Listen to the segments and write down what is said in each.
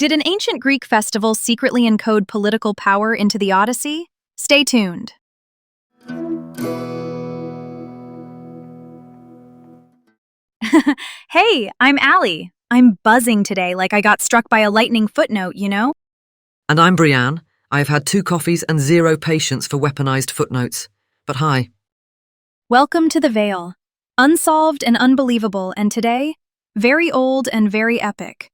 Did an ancient Greek festival secretly encode political power into the Odyssey? Stay tuned. Hey, I'm Allie. I'm buzzing today like I got struck by a lightning footnote, you know? And I'm Brianne. I have had 2 coffees and 0 patience for weaponized footnotes. But hi. Welcome to the Veil. Unsolved and unbelievable, and today, very old and very epic.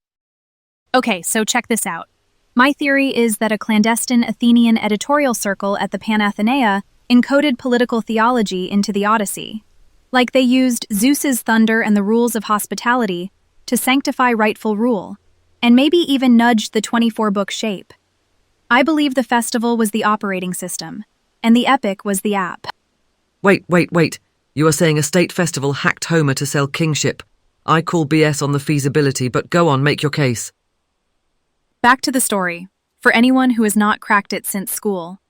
Okay, so check this out. My theory is that a clandestine Athenian editorial circle at the Panathenea encoded political theology into the Odyssey. Like they used Zeus's thunder and the rules of hospitality to sanctify rightful rule, and maybe even nudged the 24-book shape. I believe the festival was the operating system, and the epic was the app. Wait. You are saying a state festival hacked Homer to sell kingship. I call BS on the feasibility, but go on, make your case. Back to the story, for anyone who has not cracked it since school.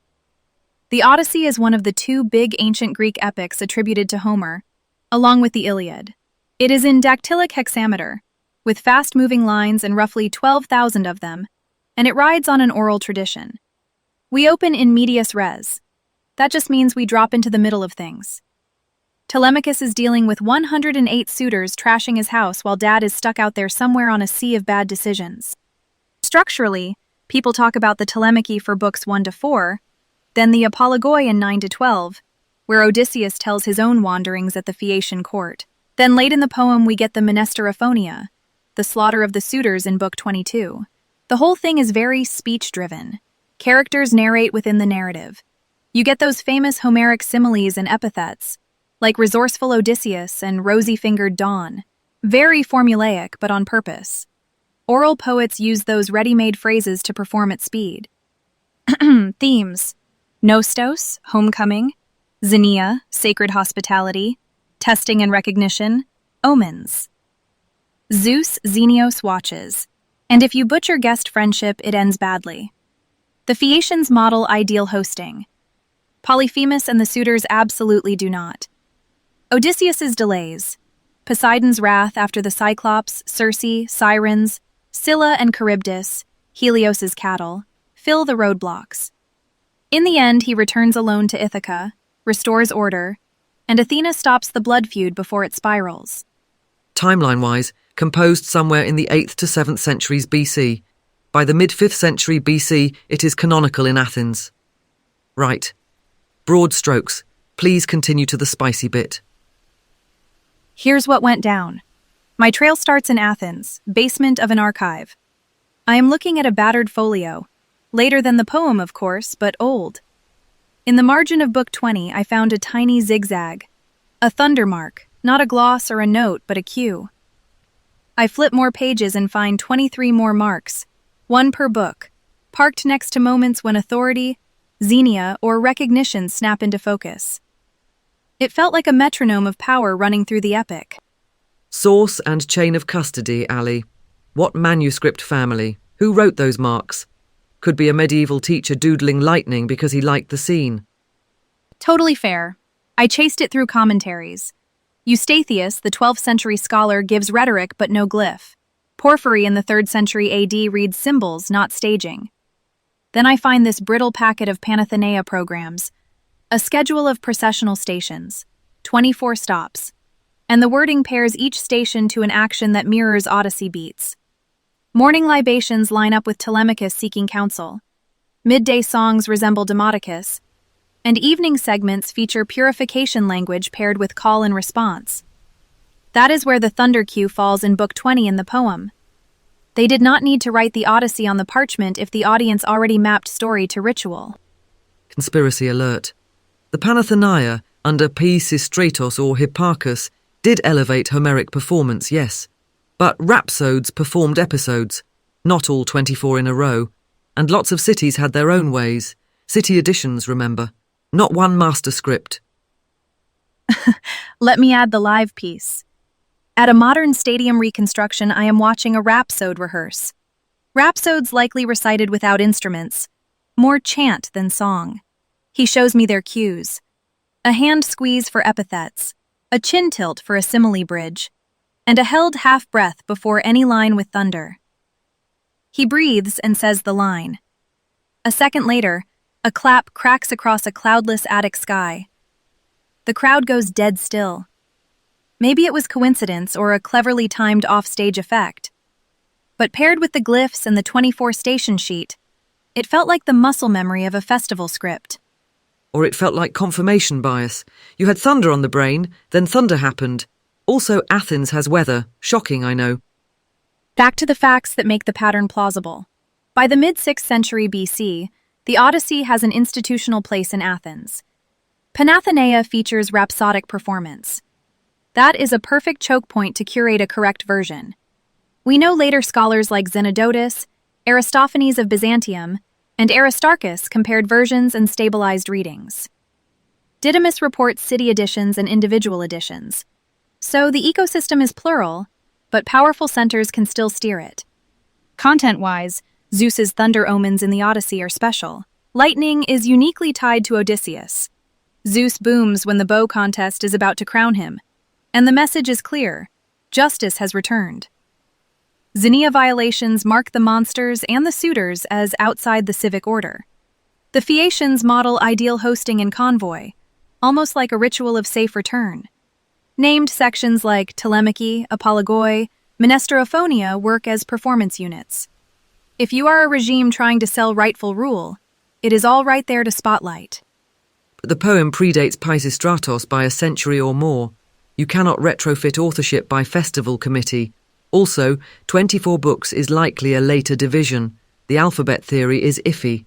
The Odyssey is one of the 2 big ancient Greek epics attributed to Homer, along with the Iliad. It is in dactylic hexameter, with fast-moving lines and roughly 12,000 of them, and it rides on an oral tradition. We open in medias res. That just means we drop into the middle of things. Telemachus is dealing with 108 suitors trashing his house while dad is stuck out there somewhere on a sea of bad decisions. Structurally, people talk about the Telemachy for books 1 to 4, then the Apologoi in 9 to 12, where Odysseus tells his own wanderings at the Phaeacian court. Then late in the poem we get the Menesteraphonia, the slaughter of the suitors in book 22. The whole thing is very speech-driven. Characters narrate within the narrative. You get those famous Homeric similes and epithets, like resourceful Odysseus and rosy-fingered Dawn. Very formulaic, but on purpose. Oral poets use those ready-made phrases to perform at speed. Themes: Nostos, homecoming; Xenia, sacred hospitality; testing and recognition; omens. Zeus Xenios watches, and if you butcher guest friendship, it ends badly. The Phaeacians model ideal hosting. Polyphemus and the suitors absolutely do not. Odysseus's delays, Poseidon's wrath after the Cyclops, Circe, Sirens, Scylla and Charybdis, Helios's cattle, fill the roadblocks. In the end, he returns alone to Ithaca, restores order, and Athena stops the blood feud before it spirals. Timeline-wise, composed somewhere in the 8th to 7th centuries BC. By the mid-5th century BC, it is canonical in Athens. Right. Broad strokes. Please continue to the spicy bit. Here's what went down. My trail starts in Athens, basement of an archive. I am looking at a battered folio, later than the poem, of course, but old. In the margin of book 20, I found a tiny zigzag, a thunder mark, not a gloss or a note, but a cue. I flip more pages and find 23 more marks, 1 per book, parked next to moments when authority, xenia, or recognition snap into focus. It felt like a metronome of power running through the epic. Source and chain of custody, Allie. What manuscript family? Who wrote those marks? Could be a medieval teacher doodling lightning because he liked the scene. Totally fair. I chased it through commentaries. Eustathius, the 12th century scholar, gives rhetoric but no glyph. Porphyry in the 3rd century AD reads symbols, not staging. Then I find this brittle packet of Panathenea programs, a schedule of processional stations, 24 stops, and the wording pairs each station to an action that mirrors Odyssey beats. Morning libations line up with Telemachus seeking counsel. Midday songs resemble Demodocus, and evening segments feature purification language paired with call and response. That is where the thunder cue falls in book 20 in the poem. They did not need to write the Odyssey on the parchment if the audience already mapped story to ritual. Conspiracy alert. The Panathenea, under Pisistratos or Hipparchus, did elevate Homeric performance, yes. But rhapsodes performed episodes, not all 24 in a row, and lots of cities had their own ways. City editions, remember. Not one master script. Let me add the live piece. At a modern stadium reconstruction, I am watching a rhapsode rehearse. Rhapsodes likely recited without instruments, more chant than song. He shows me their cues. A hand squeeze for epithets, a chin tilt for a simile bridge, and a held half-breath before any line with thunder. He breathes and says the line. A second later, a clap cracks across a cloudless attic sky. The crowd goes dead still. Maybe it was coincidence or a cleverly timed offstage effect. But paired with the glyphs and the 24 station sheet, it felt like the muscle memory of a festival script. Or it felt like confirmation bias. You had thunder on the brain, then thunder happened. Also, Athens has weather. Shocking, I know. Back to the facts that make the pattern plausible. By the mid-6th century BC, the Odyssey has an institutional place in Athens. Panathenaea features rhapsodic performance. That is a perfect choke point to curate a correct version. We know later scholars like Zenodotus, Aristophanes of Byzantium, and Aristarchus compared versions and stabilized readings. Didymus reports city editions and individual editions. So the ecosystem is plural, but powerful centers can still steer it. Content-wise, Zeus's thunder omens in the Odyssey are special. Lightning is uniquely tied to Odysseus. Zeus booms when the bow contest is about to crown him, and the message is clear: justice has returned. Xenia violations mark the monsters and the suitors as outside the civic order. The Phaeacians model ideal hosting and convoy, almost like a ritual of safe return. Named sections like Telemachy, Apologoi, Menesterophonia work as performance units. If you are a regime trying to sell rightful rule, it is all right there to spotlight. But the poem predates Pisistratos by a century or more. You cannot retrofit authorship by festival committee. Also, 24 books is likely a later division. The alphabet theory is iffy.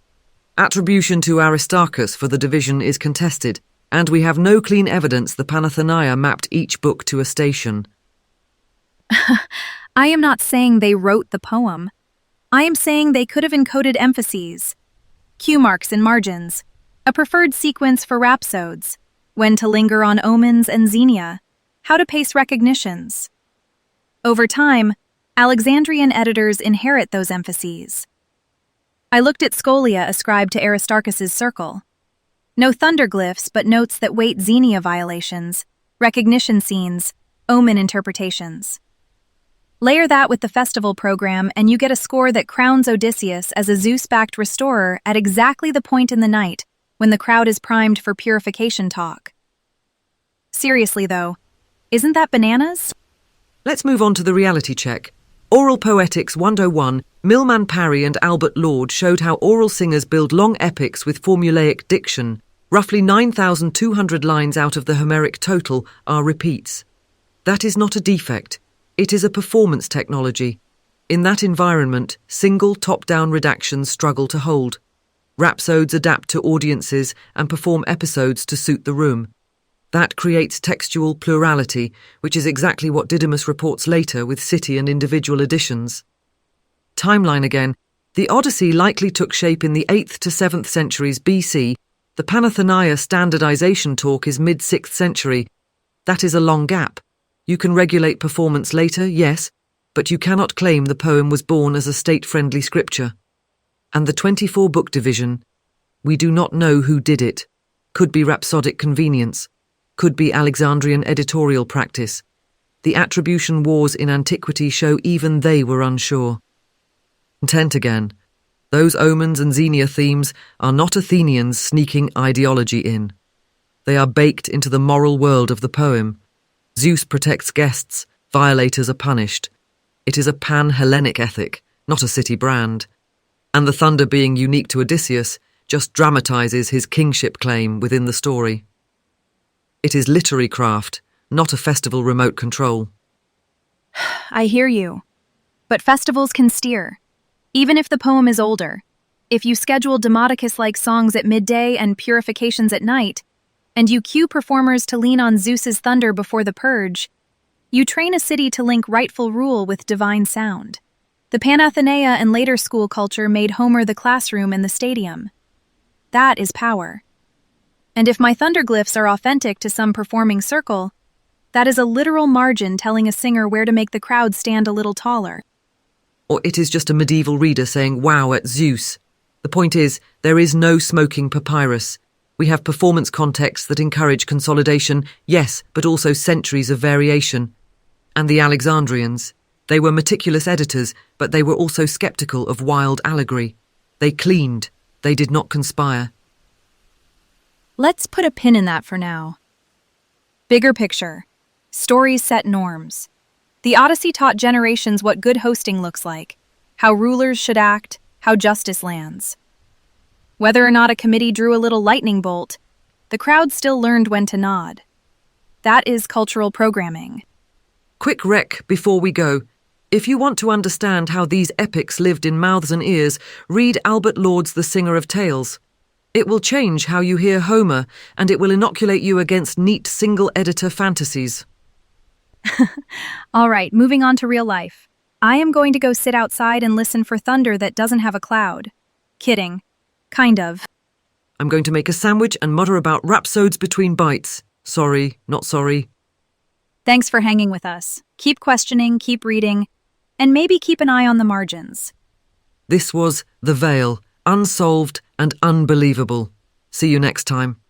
Attribution to Aristarchus for the division is contested, and we have no clean evidence the Panathenaea mapped each book to a station. I am not saying they wrote the poem. I am saying they could have encoded emphases, cue marks in margins, a preferred sequence for rhapsodes, when to linger on omens and xenia, how to pace recognitions. Over time, Alexandrian editors inherit those emphases. I looked at scholia ascribed to Aristarchus's circle. No thunderglyphs, but notes that weight xenia violations, recognition scenes, omen interpretations. Layer that with the festival program and you get a score that crowns Odysseus as a Zeus-backed restorer at exactly the point in the night when the crowd is primed for purification talk. Seriously though, isn't that bananas? Let's move on to the reality check. Oral Poetics 101, Milman Parry and Albert Lord showed how oral singers build long epics with formulaic diction. Roughly 9,200 lines out of the Homeric total are repeats. That is not a defect. It is a performance technology. In that environment, single top-down redactions struggle to hold. Rhapsodes adapt to audiences and perform episodes to suit the room. That creates textual plurality, which is exactly what Didymus reports later with city and individual editions. Timeline again. The Odyssey likely took shape in the 8th to 7th centuries BC. The Panathenaea standardization talk is mid-6th century. That is a long gap. You can regulate performance later, yes, but you cannot claim the poem was born as a state-friendly scripture. And the 24-book division, we do not know who did it. Could be rhapsodic convenience. Could be Alexandrian editorial practice. The attribution wars in antiquity show even they were unsure. Intent again. Those omens and xenia themes are not Athenians sneaking ideology in. They are baked into the moral world of the poem. Zeus protects guests, violators are punished. It is a pan-Hellenic ethic, not a city brand. And the thunder being unique to Odysseus just dramatizes his kingship claim within the story. It is literary craft, not a festival remote control. I hear you. But festivals can steer. Even if the poem is older, if you schedule Demodocus-like songs at midday and purifications at night, and you cue performers to lean on Zeus's thunder before the purge, you train a city to link rightful rule with divine sound. The Panathenaea and later school culture made Homer the classroom and the stadium. That is power. And if my thunderglyphs are authentic to some performing circle, that is a literal margin telling a singer where to make the crowd stand a little taller. Or it is just a medieval reader saying wow at Zeus. The point is, there is no smoking papyrus. We have performance contexts that encourage consolidation, yes, but also centuries of variation. And the Alexandrians, They were meticulous editors, but they were also skeptical of wild allegory. They cleaned. They did not conspire. Let's put a pin in that for now. Bigger picture. Stories set norms. The Odyssey taught generations what good hosting looks like, how rulers should act, how justice lands. Whether or not a committee drew a little lightning bolt, the crowd still learned when to nod. That is cultural programming. Quick rec before we go. If you want to understand how these epics lived in mouths and ears, read Albert Lord's The Singer of Tales. It will change how you hear Homer, and it will inoculate you against neat single-editor fantasies. All right, moving on to real life. I am going to go sit outside and listen for thunder that doesn't have a cloud. Kidding. Kind of. I'm going to make a sandwich and mutter about rhapsodes between bites. Sorry, not sorry. Thanks for hanging with us. Keep questioning, keep reading, and maybe keep an eye on the margins. This was The Veil, Unsolved and Unbelievable. See you next time.